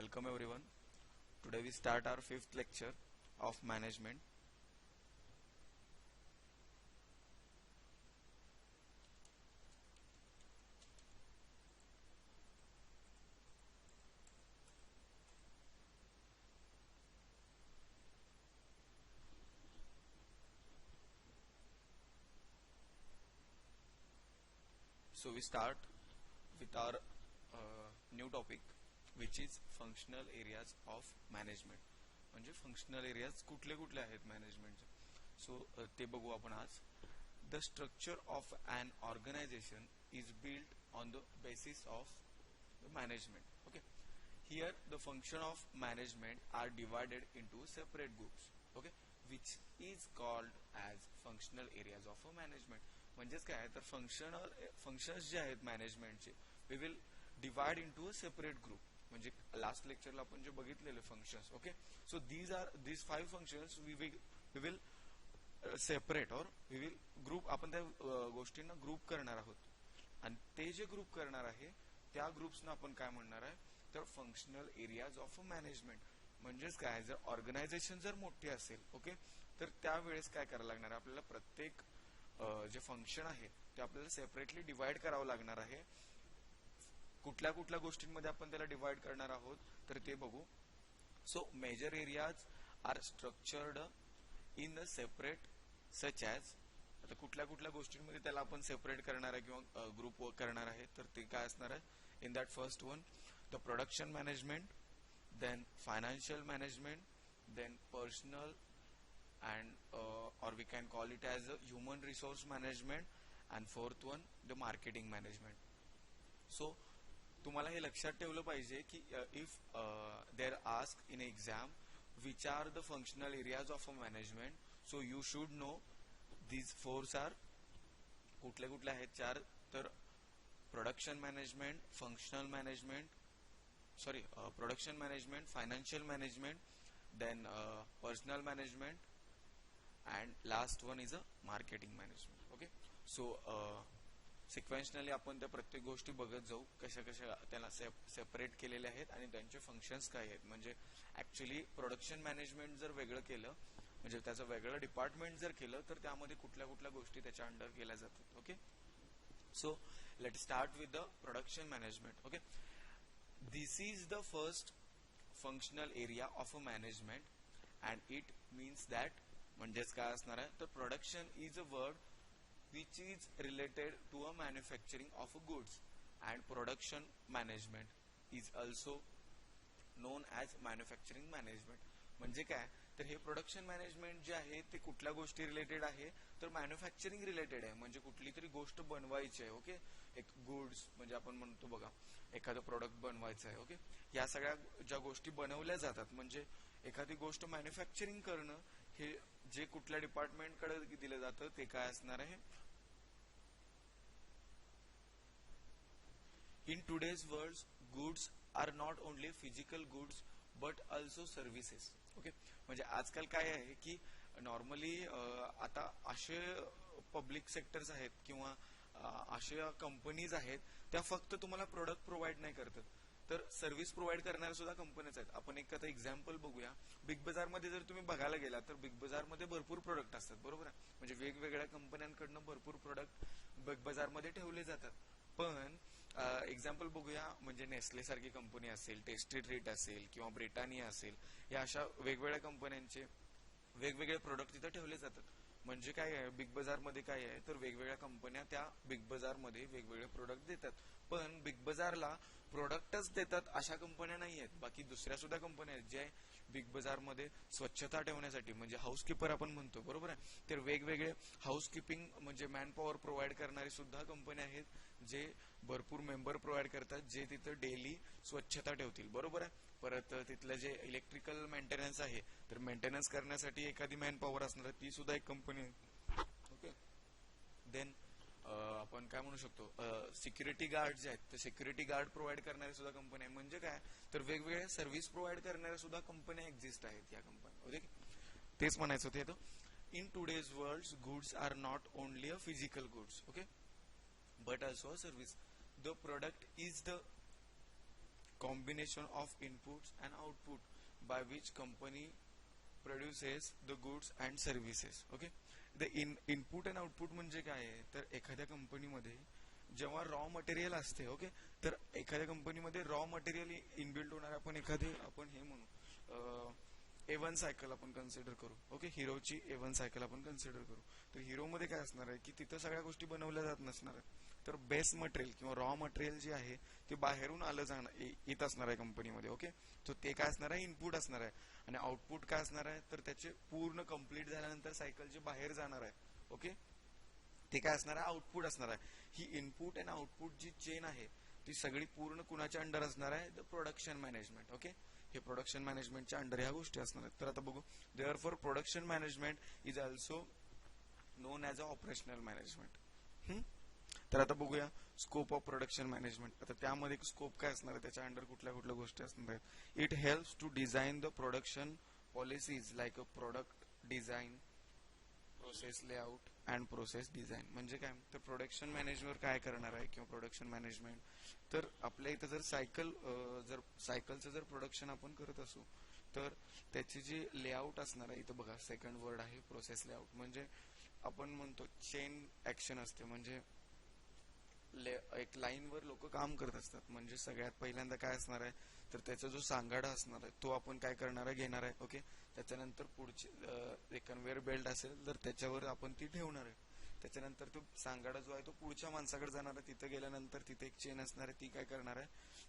Welcome everyone. Today we start our fifth lecture of management. So we start with our new topic, which is functional areas of management. म्हणजे functional areas कुठले कुठले आहेत मॅनेजमेंटचे. So ते बघू आपण आज. The structure of an organisation is built on the basis of the management. Okay, here the function of management are divided into separate groups. Okay, which is called as functional areas of a management. म्हणजेच काय तर functions जे आहेत मॅनेजमेंटचे we will divide into a separate group. म्हणजे last लेक्चरला आपण जे बघितलेले functions. Okay, so these 5 functions we will separate और वी विल ग्रुप. आपण त्या गोष्टींना ग्रुप करणार आहोत आणि ते जे ग्रुप करणार आहे त्या ग्रुप्सना आपण काय म्हणणार आहे तर functional areas of a management. म्हणजेच काय, जर ऑर्गनायझेशन जर मोठी असेल ओके तर त्यावेळेस काय करायला लागणार आहे आपल्याला प्रत्येक जे फंक्शन आहे ते आपल्याला सेपरेटली डिवाइड करावं लागणार आहे. कुठल्या कुठल्या गोष्टींमध्ये आपण त्याला डिवाइड करणार आहोत तर ते बघू. So major areas are structured in the separate such as. आता कुठल्या कुठल्या गोष्टींमध्ये त्याला आपण सेपरेट करणार आहे किंवा ग्रुप वर्क करणार आहे तर ते काय असणार आहे. In that first one the production management, then financial management, then personnel and or we can call it as a human resource management, and fourth one the marketing management. So तुम्हाला हे लक्षात ठेवलं पाहिजे की if they're asked in exam which are the functional areas of a management, so you should know these four are कुठले कुठले आहेत चार. तर production management, functional management, production management, financial management, then personal management, and last one is a marketing management. Okay, so सिक्वेन्शनली आपण त्या प्रत्येक गोष्टी बघत जाऊ कशा कशा त्याला सेपरेट केलेले आहेत आणि त्यांचे फंक्शन्स काय आहेत. म्हणजे ऍक्च्युली प्रोडक्शन मॅनेजमेंट जर वेगळं केलं म्हणजे त्याचं वेगळं डिपार्टमेंट जर केलं तर त्यामध्ये कुठल्या कुठल्या गोष्टी त्याच्या अंडर केल्या जातात. Okay, so let start with the production management. Okay, this is the first functional area of a management and it means that. म्हणजेच काय असणार आहे तर production is a word which is related to a manufacturing of a goods and production management is also known as manufacturing management. म्हणजे काय तर हे production management जे आहे ते कुठल्या गोष्टी रिलेटेड आहे तर मॅन्युफॅक्चरिंग रिलेटेड आहे. म्हणजे कुठली तरी गोष्ट बनवायची आहे. ओके, एक गुड्स म्हणजे आपण म्हणतो बघा एखादं प्रोडक्ट बनवायचं आहे. ओके, या सगळ्या ज्या गोष्टी बनवल्या जातात म्हणजे एखादी गोष्ट मॅन्युफॅक्चरिंग करणं हे जे कुठल्या डिपार्टमेंटकडे दिलं जातं ते काय असणार आहे. In today's world goods are not only physical goods but also services. Okay, म्हणजे आजकाल काय आहे की नॉर्मली आता असे पब्लिक सेक्टर्स आहेत किंवा अशा कंपनीज आहेत त्या फक्त तुम्हाला प्रोडक्ट प्रोव्हाइड नाही करतात तर सर्व्हिस प्रोव्हाइड करणाऱ्या सुद्धा कंपनीज आहेत. आपण एक आता एक्झाम्पल बघूया. बिग बाजार मध्ये जर तुम्ही बघायला गेला तर बिग बाजार मध्ये भरपूर प्रोडक्ट असतात. बरोबर आहे, म्हणजे वेगवेगळ्या कंपन्यांकडनं भरपूर प्रोडक्ट बिग बाजार मध्ये ठेवले जातात. पण एक्झाम्पल बघूया म्हणजे नेस्ले सारखी कंपनी असेल, टेस्टी ट्रीट असेल किंवा ब्रिटानिया असेल, या अशा वेगवेगळ्या कंपन्यांचे वेगवेगळे प्रोडक्ट तिथे ठेवले जातात. म्हणजे काय आहे बिग बाजार मध्ये काय आहे तर वेगवेगळ्या कंपन्या त्या बिग बाजार मध्ये वेगवेगळे प्रोडक्ट देतात. पण बिग बाजारला प्रोडक्टच देतात अशा कंपन्या नाही आहेत. बाकी दुसऱ्या सुद्धा कंपन्या आहेत ज्या बिग बाजार मध्ये स्वच्छता ठेवण्यासाठी म्हणजे हाऊसकीपर आपण म्हणतो. बरोबर आहे, तर वेगवेगळे हाऊसकीपिंग म्हणजे मॅन पॉवर प्रोव्हाइड करणारी सुद्धा कंपन्या आहेत जे भरपूर मेंबर प्रोव्हाइड करतात जे तिथं डेली स्वच्छता ठेवतील. बरोबर आहे, परत तिथलं जे इलेक्ट्रिकल मेंटेनन्स आहे तर मेंटेनन्स करण्यासाठी एखादी मॅन पॉवर असणार ती सुद्धा एक कंपनी आहे. ओके, देन आपण काय म्हणू शकतो सिक्युरिटी गार्ड जे आहेत तर सिक्युरिटी गार्ड प्रोव्हाइड करणारे सुद्धा कंपनी आहे. म्हणजे काय तर वेगवेगळ्या सर्व्हिस प्रोव्हाइड करणाऱ्या सुद्धा कंपन्या एक्झिस्ट आहेत या कंपन्या. ओके, तेच म्हणायचं होतं. In today's world goods are not only a physical goods okay but also a service. The product is the combination of inputs and output by which company produces the goods and services. Okay, the input and output म्हणजे काय आहे, तर एखाद्या कंपनीमध्ये जेव्हा raw material असते, okay, तर एखाद्या कंपनीमध्ये रॉ मटेरियल इनबिल्ट होणार, आपण हे म्हणू A1 सायकल आपण कन्सिडर करू. ओके, हिरोची A1 सायकल आपण कन्सिडर करू. तर हिरोमध्ये काय असणार आहे की तिथं सगळ्या गोष्टी बनवल्या जात नसणार आहेत, तर बेस मटेरियल किंवा रॉ मटेरियल जे आहे ते बाहेरून आलं जाणार येत असणार आहे कंपनीमध्ये. ओके, तर ते काय असणार आहे, इनपुट असणार आहे. आणि आउटपुट काय असणार आहे, तर त्याचे पूर्ण कंप्लीट झाल्यानंतर सायकल जे बाहेर जाणार आहे, ओके, ते काय असणार आहे, आउटपुट असणार आहे. ही इनपुट आणि आउटपुट जी चेन आहे ती सगळी पूर्ण कुणाच्या अंडर असणार आहे, द प्रोडक्शन मॅनेजमेंट. ओके, हे प्रोडक्शन मॅनेजमेंटच्या अंडर ह्या गोष्टी असणार आहेत. तर आता बघू, there for production management is also known as a operational management. तर आता बघूया स्कोप ऑफ प्रोडक्शन मॅनेजमेंट. आता त्यामध्ये स्कोप काय असणार आहे, त्याच्या अंडर कुठल्या कुठल्या गोष्टी असणार आहेत. It helps to design the production policies like a product design, process layout and process design. म्हणजे काय, तर प्रोडक्शन मॅनेजमेंट काय करणार आहे किंवा प्रोडक्शन मॅनेजमेंट, तर आपल्या इथं जर सायकलचं जर प्रोडक्शन आपण करत असू तर त्याची जी लेआउट असणार आहे, इथं बघा सेकंड वर्ड आहे प्रोसेस लेआउट. म्हणजे आपण म्हणतो चेन ऍक्शन असते, म्हणजे एक लाईनवर लोक काम करत असतात. म्हणजे सगळ्यात पहिल्यांदा काय असणार आहे, तर त्याचा जो सांगाडा असणार आहे तो आपण काय करणार आहे, घेणार आहे. ओके, त्याच्यानंतर पुढची एक कन्व्हेअर बेल्ट असेल तर त्याच्यावर आपण ती ठेवणार आहे. त्याच्यानंतर तो सांगाडा जो आहे तो पुढच्या माणसाकडे जाणार आहे. तिथे गेल्यानंतर तिथे एक चेन असणार आहे, ती काय करणार आहे,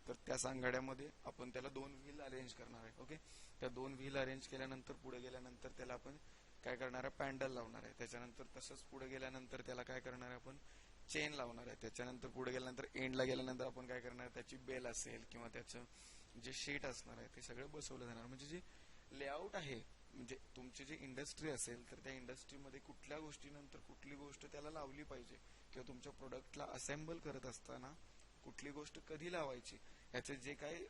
तर त्या सांगाड्यामध्ये आपण त्याला 2 व्हील अरेंज करणार आहे. ओके, त्या 2 व्हील अरेंज केल्यानंतर पुढे गेल्यानंतर त्याला आपण काय करणार आहे, पॅन्डल लावणार आहे. त्याच्यानंतर तसंच पुढे गेल्यानंतर त्याला काय करणार आहे, आपण चेन लावणार आहे. त्याच्यानंतर पुढे गेल्यानंतर एंडला गेल्यानंतर आपण काय करणार, त्याची बेल असेल किंवा त्याचं जे शीट असणार आहे ते सगळं बसवलं जाणार. म्हणजे जे लेआउट आहे, म्हणजे तुमची जी इंडस्ट्री असेल तर त्या इंडस्ट्रीमध्ये कुठल्या गोष्टीनंतर कुठली गोष्ट त्याला लावली पाहिजे किंवा तुमच्या प्रोडक्टला असेंबल करत असताना कुठली गोष्ट कधी लावायची, याचे जे काही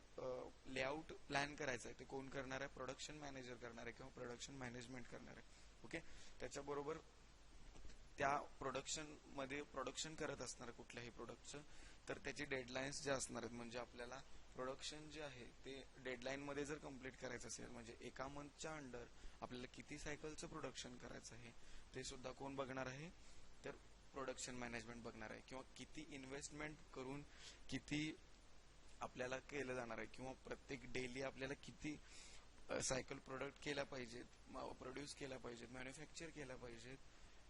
लेआउट प्लॅन करायचं आहे ते कोण करणार आहे, प्रोडक्शन मॅनेजर करणार आहे किंवा प्रोडक्शन मॅनेजमेंट करणार आहे. ओके, त्याच्याबरोबर त्या प्रोडक्शन मध्ये प्रोडक्शन करत असणार कुठल्याही प्रोडक्टचं, तर त्याची डेडलाईन्स जे असणार आहेत, म्हणजे आपल्याला प्रोडक्शन जे आहे ते डेडलाईन मध्ये जर कम्प्लीट करायचं असेल, म्हणजे एका मंथच्या अंडर आपल्याला किती सायकलचं प्रोडक्शन करायचं आहे ते सुद्धा कोण बघणार आहे, तर प्रोडक्शन मॅनेजमेंट बघणार आहे. किंवा किती इन्व्हेस्टमेंट करून किती आपल्याला केलं जाणार आहे, किंवा प्रत्येक डेली आपल्याला किती सायकल प्रोडक्ट केल्या पाहिजेत, प्रोड्यूस केल्या पाहिजेत, मॅन्युफॅक्चर केल्या पाहिजेत,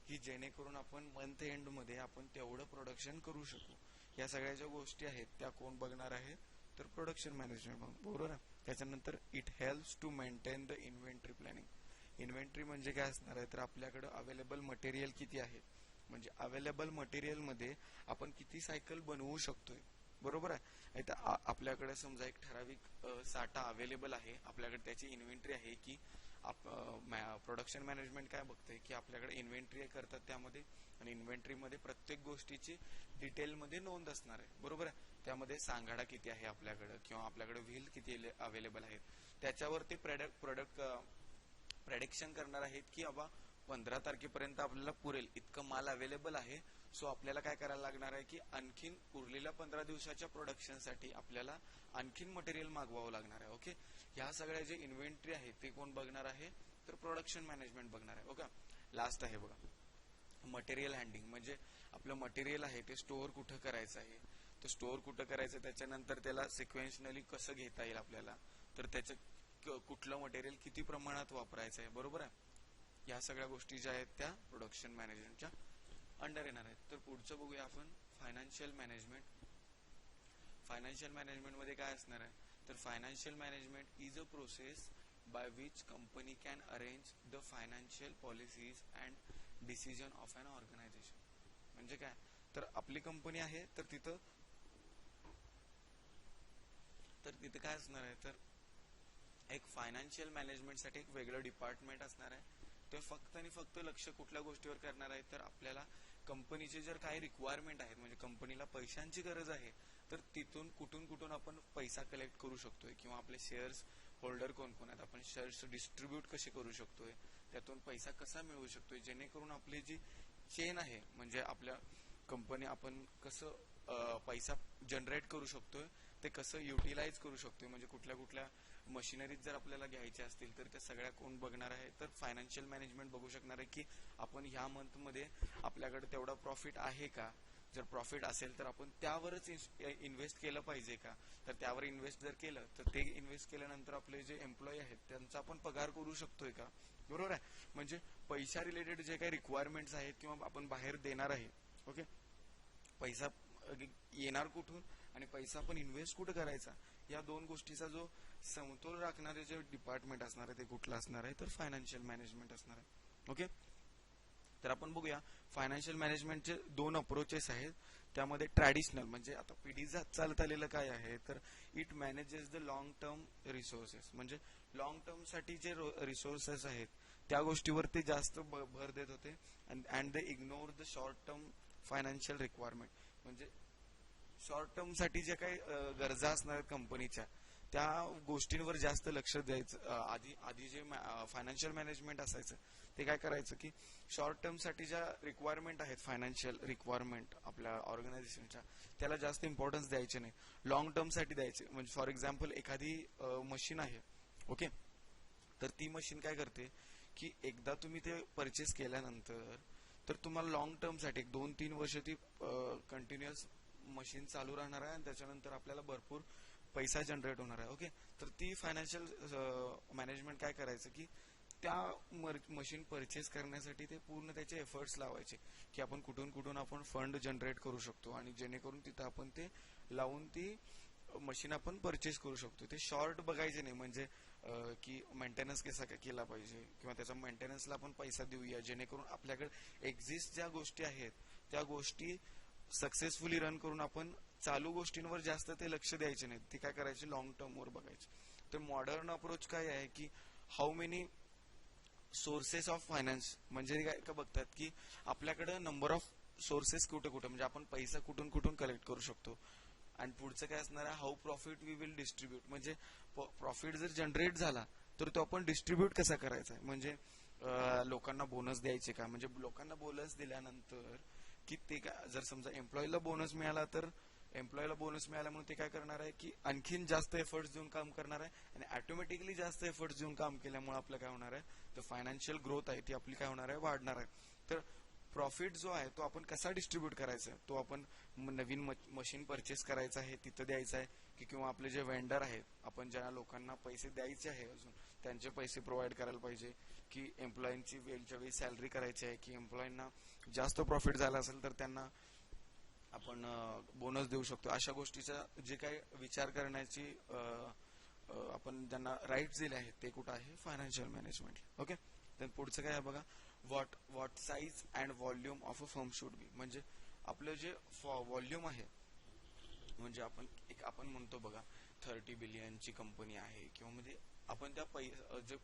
की जेणेकरून आपण मंथ एंड मध्ये आपण तेवढं प्रोडक्शन करू शकू. या सगळ्या ज्या गोष्टी आहेत त्या कोण बघणार आहे, तर प्रोडक्शन मॅनेजमेंट. बरोबर आहे. त्याच्यानंतर it helps to maintain the inventory planning. Inventory म्हणजे काय असणार आहे, तर आपल्याकडे अवेलेबल मटेरियल किती आहे, म्हणजे अवेलेबल मटेरियल मध्ये आपण किती सायकल बनवू शकतोय. बरोबर आहे. आपल्याकडे समजा एक ठराविक साठा अवेलेबल आहे, आपल्याकडे त्याची इन्व्हेंटरी आहे, की प्रोडक्शन मॅनेजमेंट काय बघतंय की आपल्याकडे इन्व्हेंटरी करतात त्यामध्ये, आणि इन्व्हेंटरीमध्ये प्रत्येक गोष्टीची डिटेलमध्ये नोंद असणार आहे. बरोबर आहे. त्यामध्ये सांगाडा किती आहे आपल्याकडे किंवा आपल्याकडे व्हील किती अवेलेबल आहेत, त्याच्यावर ते प्रोडक्ट प्रेडिक्शन करणार आहेत की बाबा 15 तारखेपर्यंत आपल्याला पुरेल इतकं माल अवेलेबल आहे. सो आपल्याला काय करायला लागणार आहे की आणखीन उरलेल्या 15 दिवसाच्या प्रोडक्शनसाठी आपल्याला आणखीन मटेरियल मागवावं लागणार आहे. ओके, ह्या सगळ्या जे इन्व्हेंटरी आहे ते कोण बघणार आहे, तर प्रोडक्शन मॅनेजमेंट बघणार आहे. ओके, लास्ट आहे बघा मटेरियल हँडलिंग. म्हणजे आपलं मटेरियल आहे ते स्टोअर कुठं करायचं आहे, तर स्टोअर कुठं करायचं, त्याच्यानंतर त्याला सिक्वेन्शनली कसं घेता येईल आपल्याला, तर त्याचं कुठलं मटेरियल किती प्रमाणात वापरायचं आहे. बरोबर आहे. या सगळ्या गोष्टी ज्या आहेत त्या प्रोडक्शन मॅनेजमेंटच्या अंडर येणार आहेत. तर पुढचं बघूया आपण फायनान्शियल मॅनेजमेंट. फायनान्शियल मॅनेजमेंट मध्ये काय असणार आहे, तर financial management is a process by which company can arrange the financial policies and decision of an organization. म्हणजे काय, तर आपली कंपनी आहे तर तिथं काय असणार आहे, तर एक फायनान्शियल मॅनेजमेंट साठी एक वेगळं डिपार्टमेंट असणार आहे. ते फक्त आणि फक्त लक्ष कुठल्या गोष्टीवर करणार आहे, तर आपल्याला कंपनीचे जर काही रिक्वायरमेंट आहेत, म्हणजे कंपनीला पैशांची गरज आहे, तर तिथून कुठून आपण पैसा कलेक्ट करू शकतोय, किंवा आपले शेअर्स होल्डर कोण कोण आहेत, आपण शेअर्स डिस्ट्रीब्यूट कसे करू शकतोय, त्यातून पैसा कसा मिळवू शकतोय, जेणेकरून आपली जी चेन आहे, म्हणजे आपल्या कंपनी आपण कसं पैसा जनरेट करू शकतोय, ते कसं युटिलाइज करू शकतो, म्हणजे कुठल्या कुठल्या मशिनरीज जर आपल्याला घ्यायच्या असतील तर त्या सगळ्या कोण बघणार आहे, तर फायनान्शियल मॅनेजमेंट बघू शकणार आहे की आपण ह्या मंथमध्ये आपल्याकडे तेवढा प्रॉफिट आहे का. जर प्रॉफिट असेल तर आपण त्यावरच इन्व्हेस्ट केलं पाहिजे का, तर त्यावर इन्व्हेस्ट जर केलं तर ते इन्व्हेस्ट केल्यानंतर आपले जे एम्प्लॉई आहेत त्यांचा आपण पगार करू शकतोय का. बरोबर आहे. म्हणजे पैसा रिलेटेड जे काही रिक्वायरमेंट्स आहेत किंवा आपण बाहेर देणार आहे, ओके, पैसा येणार कुठून आणि पैसा आपण इन्व्हेस्ट कुठे करायचा, या दोन गोष्टीचा जो समतोल राखणारे जे डिपार्टमेंट असणार आहे ते कुठलं असणार आहे, तर फायनान्शियल मॅनेजमेंट असणार आहे. ओके, तर आपण बघूया फायनान्शियल मॅनेजमेंटचे दोन अप्रोचेस आहेत. त्यामध्ये ट्रॅडिशनल म्हणजे आता पिढी चालत आलेलं काय आहे, तर it manages the long term resources, म्हणजे लॉंग टर्म साठी जे रिसोर्सेस आहेत त्या गोष्टीवर ते जास्त भर देत होते. And they ignore the short term financial requirement, म्हणजे शॉर्ट टर्म साठी ज्या काही गरजा असणार कंपनीच्या त्या गोष्टींवर जास्त लक्ष द्यायचं. आधी आधी जे फायनान्शियल मॅनेजमेंट असायचं ते काय करायचं की शॉर्ट टर्म साठी ज्या रिक्वायरमेंट आहेत, फायनान्शियल रिक्वायरमेंट आपल्या ऑर्गनायझेशनच्या, त्याला जास्त इम्पॉर्टन्स द्यायचे नाही, लॉंग टर्म साठी द्यायचे. म्हणजे फॉर एक्झाम्पल एखादी मशीन आहे, ओके, तर ती मशीन काय करते की एकदा तुम्ही ते परचेस केल्यानंतर तर तुम्हाला लॉंग टर्म साठी 2-3 वर्ष ती कंटिन्युअस मशीन चालू राहणार आहे आणि त्याच्यानंतर आपल्याला भरपूर पैसा जनरेट होणार आहे. ओके, तर ती फायनान्शियल मॅनेजमेंट काय करायचं की त्या मशीन परचेस करण्यासाठी ते पूर्ण त्याचे एफर्ट्स लावायचे की आपण कुठून कुठून आपण फंड जनरेट करू शकतो आणि जेणेकरून तिथं आपण ते लावून ती मशीन आपण परचेस करू शकतो. ते शॉर्ट बघायचे नाही, म्हणजे की मेंटेनन्स कसा केला पाहिजे किंवा त्याचा मेंटेनन्सला आपण पैसा देऊया जेणेकरून आपल्याकडे एक्झिस्ट ज्या गोष्टी आहेत त्या गोष्टी सक्सेसफुली रन करून आपण चालू गोष्टींवर जास्त ते लक्ष द्यायचे नाही, ते काय करायचे लॉंग टर्म वर बघायचे. तर मॉडर्न अप्रोच काय आहे की how many sources of finance, म्हणजे काय का बघतात की आपल्याकडे नंबर ऑफ सोर्सेस कुठे कुठे, म्हणजे आपण पैसा कुठून कुठून कलेक्ट करू शकतो. आणि पुढचं काय असणार आहे, how profit we will distribute, म्हणजे प्रॉफिट जर जनरेट झाला तर तो आपण डिस्ट्रीब्यूट कसा करायचा, म्हणजे लोकांना बोनस द्यायचे का, म्हणजे लोकांना बोनस दिल्यानंतर की ते जर समजा एम्प्लॉईला बोनस मिळाला तर एम्प्लॉईला बोनस मिळाल्यामुळे ते काय करणार आहे की आणखीन जास्त एफर्ट्स देऊन काम करणार आहे आणि ऑटोमॅटिकली जास्त एफर्ट्स देऊन काम केल्यामुळे आपलं काय होणार आहे, तर फायनान्शियल ग्रोथ आहे ती आपली काय होणार आहे, वाढणार आहे. तर प्रॉफिट जो आहे तो आपण कसा डिस्ट्रीब्यूट करायचा, तो आपण नवीन मशीन परचेस करायचं आहे तिथं द्यायचं आहे की किंवा आपले जे वेंडर आहेत आपण ज्या लोकांना पैसे द्यायचे आहे अजून त्यांचे पैसे प्रोव्हाइड करायला पाहिजे, की एम्प्लॉईंची वेळच्या वेळी सॅलरी करायची आहे, की एम्प्लॉईंना जास्त प्रॉफिट झाला असेल तर त्यांना आपण बोनस देऊ शकतो. अशा गोष्टीचा जे काही विचार करण्याची आपण ज्यांना राईट्स दिले आहेत ते कुठं आहे, फायनान्शियल मॅनेजमेंट. ओके, तर पुढचं काय आहे बघा, what size and volume of a firm should be, म्हणजे आपलं जे व्हॉल्यूम आहे, म्हणजे आपण म्हणतो बघा 30 बिलियनची कंपनी आहे किंवा म्हणजे आपण त्या जे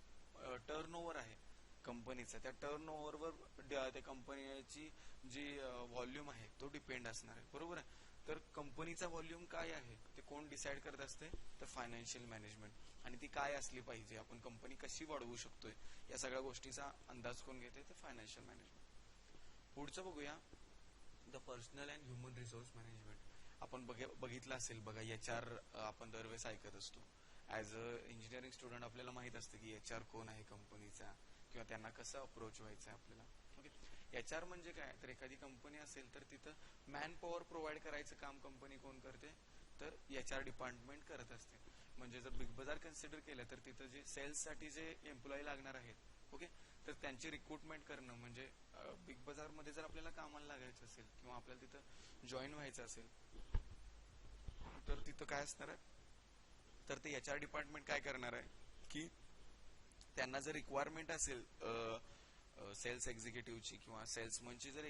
टर्नओव्हर आहे कंपनीचा त्या टर्नओव्हरवर त्या कंपनीची जी व्हॉल्यूम आहे तो डिपेंड असणार आहे. बरोबर आहे. तर कंपनीचा व्हॉल्यूम काय आहे ते कोण डिसाइड करत असते, तर फायनान्शियल मॅनेजमेंट. आणि ती काय असली पाहिजे, आपण कंपनी कशी वाढवू शकतोय, या सगळ्या गोष्टीचा अंदाज कोण घेते, तर फायनान्शियल मॅनेजमेंट. पुढचं बघूया, the personal and human resource management. आपण बघितलं असेल बघा, HR आपण दरवेळेस ऐकत असतो. ऍज अ इंजिनिअरिंग स्टुडंट आपल्याला माहित असतं की HR कोण आहे कंपनीचा किंवा त्यांना कसं अप्रोच व्हायचं आहे आपल्याला. ओके, HR म्हणजे काय, तर एखादी कंपनी असेल तर तिथं मॅन पॉवर प्रोव्हाइड करायचं काम कंपनी कोण करते, तर HR डिपार्टमेंट करत असते. म्हणजे जर बिग बाजार कन्सिडर केलं तर तिथं जे सेल्स साठी जे एम्प्लॉई लागणार आहेत, ओके, तर त्यांची रिक्रुटमेंट करणं, म्हणजे बिग बाजार मध्ये जर आपल्याला कामाला लागायचं असेल किंवा आपल्याला तिथं जॉईन व्हायचं असेल तर तिथं काय असणार आहे, तर ते HR डिपार्टमेंट काय करणार आहे की त्यांना जर रिक्वायरमेंट असेल सेल्स एक्झिक्युटिव्हची किंवा सेल्समनची जर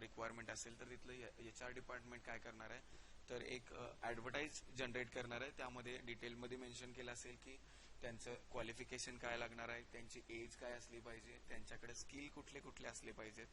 रिक्वायरमेंट असेल तर तिथलं HR डिपार्टमेंट काय करणार आहे, तर एक ऍडव्हर्टाईज जनरेट करणार आहे. त्यामध्ये डिटेलमध्ये मेन्शन केलं असेल की त्यांचं क्वालिफिकेशन काय लागणार आहे, त्यांची एज काय असली पाहिजे, त्यांच्याकडे स्किल कुठले कुठले असले पाहिजेत,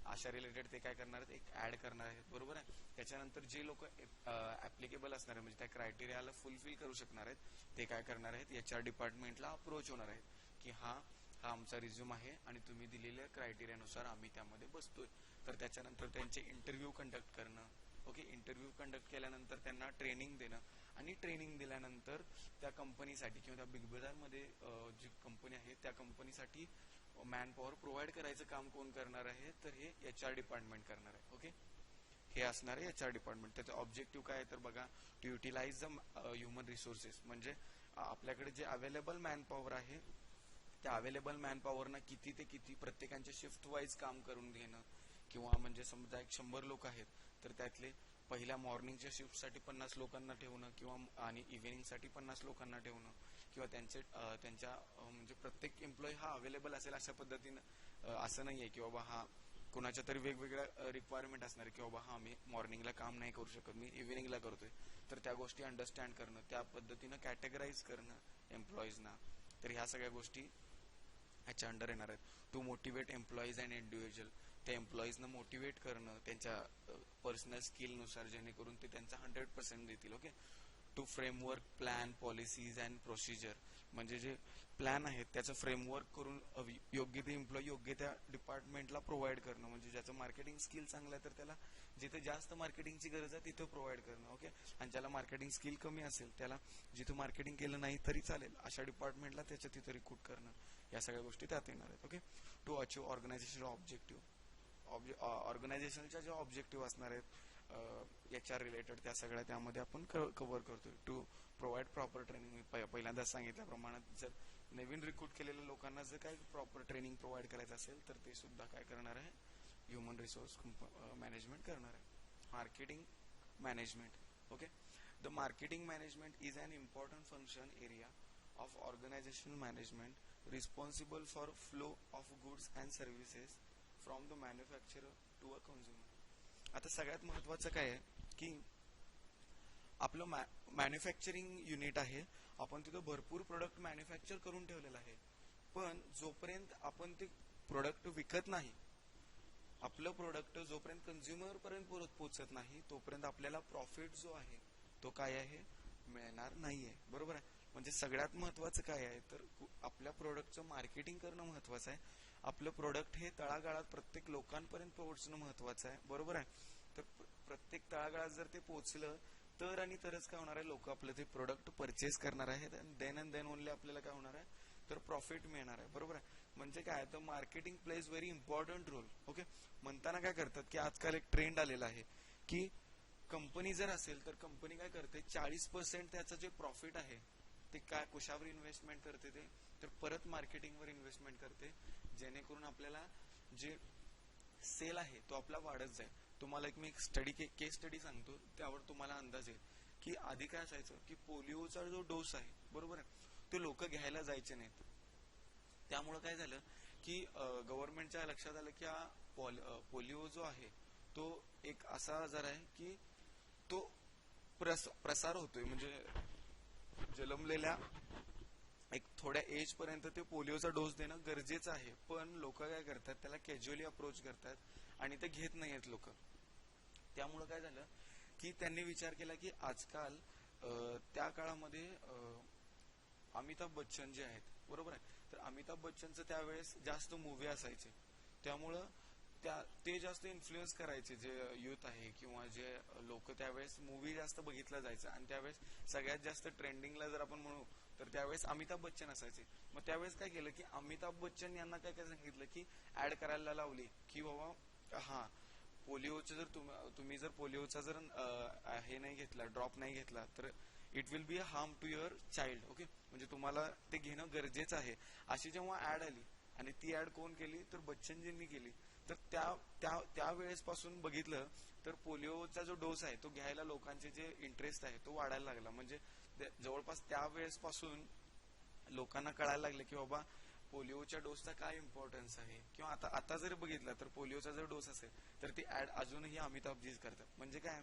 अशा रिलेटेड ते काय करणार आहेत, एक ऍड करणार आहेत. बरोबर आहे. त्याच्यानंतर जे लोक ऍप्लिकेबल असणार आहे, म्हणजे त्या क्रायटेरियाला फुलफिल करू शकणार आहेत, ते काय करणार आहेत, HR डिपार्टमेंटला अप्रोच होणार आहेत की हा आमचा रिझ्यूम आहे आणि तुम्ही दिलेल्या क्रायटेरियानुसार आम्ही त्यामध्ये बसतोय. तर त्याच्यानंतर त्यांचे इंटरव्ह्यू कंडक्ट करणं, ओके, इंटरव्ह्यू कंडक्ट केल्यानंतर त्यांना ट्रेनिंग देणं आणि ट्रेनिंग दिल्यानंतर त्या कंपनीसाठी किंवा त्या बिग बाजारमध्ये जी कंपनी आहे त्या कंपनीसाठी मॅन पॉवर प्रोव्हाइड करायचं काम कोण करणार आहे, तर हे HR डिपार्टमेंट करणार आहे. ओके, हे असणार आहे HR डिपार्टमेंट. त्याचा ऑब्जेक्टिव्ह काय आहे तर बघा, to utilize the human resources, म्हणजे आपल्याकडे जे अवेलेबल मॅन पॉवर आहे त्या अवेलेबल मॅन पॉवरना किती ते किती प्रत्येकांच्या शिफ्ट वाईज काम करून घेणं, किंवा म्हणजे समजा 100 लोक आहेत तर त्यातले पहिल्या मॉर्निंगच्या शिफ्टसाठी 50 लोकांना ठेवणं, किंवा आणि इव्हिनिंगसाठी 50 लोकांना ठेवणं, किंवा त्यांच्या म्हणजे प्रत्येक एम्प्लॉई हा अवेलेबल असेल अशा पद्धतीनं. असं नाहीये की बाबा हा कोणाच्या तरी वेगवेगळ्या रिक्वायरमेंट असणार की बाबा हा मी मॉर्निंगला काम नाही करू शकत, मी इव्हिनिंगला करतोय, तर त्या गोष्टी अंडरस्टँड करणं, त्या पद्धतीनं कॅटेगराईज करणं एम्प्लॉईजना. तर ह्या सगळ्या गोष्टी ह्याच्या अंडर येणार आहेत. To motivate employees and individual, त्या एम्प्लॉईजना मोटिवेट करणं त्यांच्या पर्सनल स्किलनुसार, जेणेकरून ते त्यांचा 100% देतील. Okay, to framework plan policies and procedure, म्हणजे जे प्लॅन आहेत त्याचं फ्रेमवर्क करून योग्य ते एम्प्लॉई योग्य त्या डिपार्टमेंटला प्रोव्हाइड करणं, म्हणजे ज्याचं मार्केटिंग स्किल चांगलं आहे तर त्याला जिथे जास्त मार्केटिंगची गरज आहे तिथं प्रोव्हाइड करणं. ओके, आणि ज्याला मार्केटिंग स्किल कमी असेल त्याला जिथं मार्केटिंग केलं नाही तरी चालेल अशा डिपार्टमेंटला त्याच्या तिथं रिक्रूट करणं, या सगळ्या गोष्टी त्यात येणार आहेत. Okay, to achieve organization objective, ऑर्गनायझेशनच्या ज्या ऑब्जेक्टिव्ह असणार आहेत HR रिलेटेड त्या सगळ्या त्यामध्ये आपण कव्हर करतोय. टू प्रोव्हाइड प्रॉपर ट्रेनिंग, मी पहिल्यांदाच सांगितल्याप्रमाणे जर नवीन रिक्रूट केलेल्या लोकांना जर काही प्रॉपर ट्रेनिंग प्रोव्हाइड करायचं असेल तर ते सुद्धा काय करणार आहे, ह्युमन रिसोर्स मॅनेजमेंट करणार आहे. Marketing management. Okay, the marketing management is an important function area of organizational management responsible for flow of goods and services from the manufacturer to a consumer. आता सगळ्यात महत्वाचं काय आहे की आपलं मॅन्युफॅक्चरिंग युनिट आहे, आपण तिथं भरपूर प्रोडक्ट मॅन्युफॅक्चर करून ठेवलेलं आहे, पण जोपर्यंत आपण ते प्रोडक्ट विकत नाही, आपलं प्रोडक्ट जोपर्यंत कन्झ्युमर पर्यंत पोहोचत नाही तोपर्यंत आपल्याला प्रॉफिट जो आहे तो काय आहे, मिळणार नाहीये. बरोबर आहे, म्हणजे सगळ्यात महत्वाचं काय आहे तर आपल्या प्रोडक्टचं मार्केटिंग करणं महत्वाचं आहे. आपलं प्रोडक्ट हे तळागाळात प्रत्येक लोकांपर्यंत पोहोचणं महत्वाचं आहे. बरोबर आहे, तर प्रत्येक तळागाळात जर ते पोहोचलं तर आणि तरच काय होणार आहे, लोक आपलं ते प्रोडक्ट परचेस करणार आहेत, देन अँड देन ओनली आपल्याला काय होणार आहे तर प्रॉफिट मिळणार आहे. बरोबर आहे, म्हणजे काय तर marketing plays very important role. Okay, म्हणताना काय करतात की आजकाल एक ट्रेंड आलेला आहे की कंपनी जर असेल तर कंपनी काय करते, 40% त्याचं जे प्रॉफिट आहे ते काय कशावर इन्व्हेस्टमेंट करते, ते तर परत मार्केटिंगवर इन्व्हेस्टमेंट करते, जेणेकरून आपल्याला जे सेल आहे तो आपला वाढत जाईल. तुम्हाला मी एक केस स्टडी सांगतो, त्यावर तुम्हाला अंदाज येईल की आधी काय असायचं की पोलिओचा जो डोस आहे, बरोबर आहे, ते लोक घ्यायला जायचे नाहीत. त्यामुळे काय झालं की गव्हर्नमेंटच्या लक्षात आलं की हा पोलिओ जो आहे तो एक असा आजार आहे की तो प्रसार होतोय, म्हणजे जन्मलेल्या एक थोड्या एज पर्यंत ते पोलिओचा डोस देणं गरजेचं आहे, पण लोक काय करतात त्याला कॅज्युअली अप्रोच करतात आणि ते घेत नाहीयेत लोक. त्यामुळे काय झालं की त्यांनी विचार केला की आजकाल त्या काळामध्ये अमिताभ बच्चन जे आहेत, बरोबर आहे, तर अमिताभ बच्चनचं त्यावेळेस जास्त मूवी असायचे, त्यामुळं ते जास्त इन्फ्लुएन्स करायचे जे युथ आहे किंवा जे लोक त्यावेळेस मूवी जास्त बघितलं जायचं, आणि त्यावेळेस सगळ्यात जास्त ट्रेंडिंगला जर आपण म्हणू तर त्यावेळेस अमिताभ बच्चन असायचे. मग त्यावेळेस काय केलं की अमिताभ बच्चन यांना काय काय सांगितलं की ऍड करायला लावली की बाबा हा पोलिओचं जर तुम्ही जर पोलिओचा जर हे नाही घेतला, ड्रॉप नाही घेतला तर it will be a harm to your child. Okay, म्हणजे तुम्हाला ते घेणं गरजेचं आहे, अशी जेव्हा ऍड आली आणि ती ऍड कोण केली तर बच्चनजींनी केली, तर त्या वेळेसपासून बघितलं तर पोलिओचा जो डोस आहे तो घ्यायला लोकांचे जे इंटरेस्ट आहे तो वाढायला लागला. म्हणजे जवळपास त्या वेळेसपासून लोकांना कळायला लागलं की बाबा पोलिओच्या डोसचा काय इम्पॉर्टन्स आहे, किंवा आता जर बघितलं तर पोलिओचा जर डोस असेल तर ती ऍड अजूनही अमिताभजीच करतात. म्हणजे काय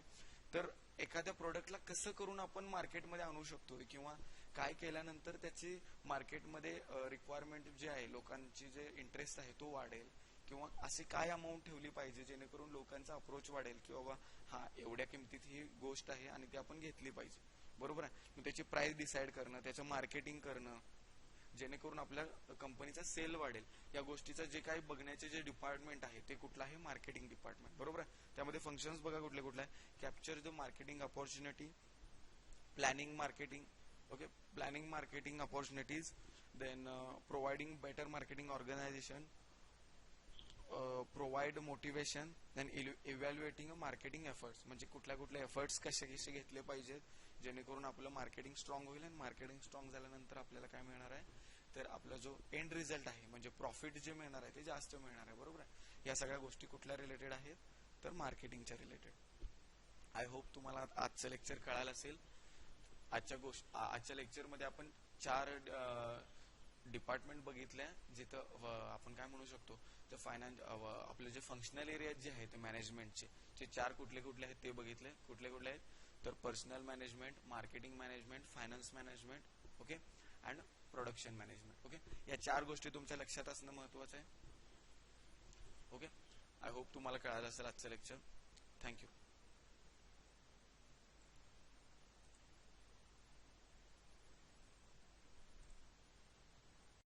तर एखाद्या प्रोडक्टला कसं करून आपण मार्केटमध्ये आणू शकतो, किंवा काय केल्यानंतर त्याची मार्केटमध्ये रिक्वायरमेंट जे आहे, लोकांची जे इंटरेस्ट आहे तो वाढेल, किंवा अशी काय अमाऊंट ठेवली पाहिजे जेणेकरून लोकांचा अप्रोच वाढेल की बाबा हा एवढ्या किमतीत ही गोष्ट आहे आणि ती आपण घेतली पाहिजे. बरोबर आहे, मग त्याची प्राइस डिसाईड करणं, त्याचं मार्केटिंग करणं, जेणेकरून आपल्या कंपनीचा सेल वाढेल, या गोष्टीचं जे काही बघण्याचे जे डिपार्टमेंट आहे ते कुठलं आहे, मार्केटिंग डिपार्टमेंट. बरोबर आहे, त्यामध्ये फंक्शन्स बघा कुठले कुठले आहे, capture the marketing opportunity, planning marketing, okay, planning marketing opportunities, then providing better marketing organization, provide motivation, then evaluating marketing efforts, म्हणजे कुठल्या कुठल्या एफर्ट्स कसे कसे घेतले पाहिजेत जेणेकरून आपलं मार्केटिंग स्ट्रॉंग होईल, आणि मार्केटिंग स्ट्रॉंग झाल्यानंतर आपल्याला काय मिळणार आहे, तर आपला जो एंड रिझल्ट आहे म्हणजे प्रॉफिट जे मिळणार आहे ते जास्त मिळणार आहे. बरोबर आहे. या सगळ्या गोष्टी कुठल्या रिलेटेड आहेत, तर मार्केटिंगच्या रिलेटेड. आय होप तुम्हाला आजचं लेक्चर कळालं असेल. आजच्या लेक्चरमध्ये आपण 4 डिपार्टमेंट बघितल्या, जिथं आपण काय म्हणू शकतो, तर फायनान्स आपले जे फंक्शनल एरियाज जे आहेत मॅनेजमेंटचे, ते 4 कुठले कुठले आहेत ते बघितले. कुठले कुठले आहेत, तर personal management, marketing management, finance management, okay, and production management. Okay, या 4 गोष्टी तुमच्या लक्षात असणं महत्वाचं आहे. ओके, आय होप तुम्हाला कळालं असेल आजचं लेक्चर. थँक्यू.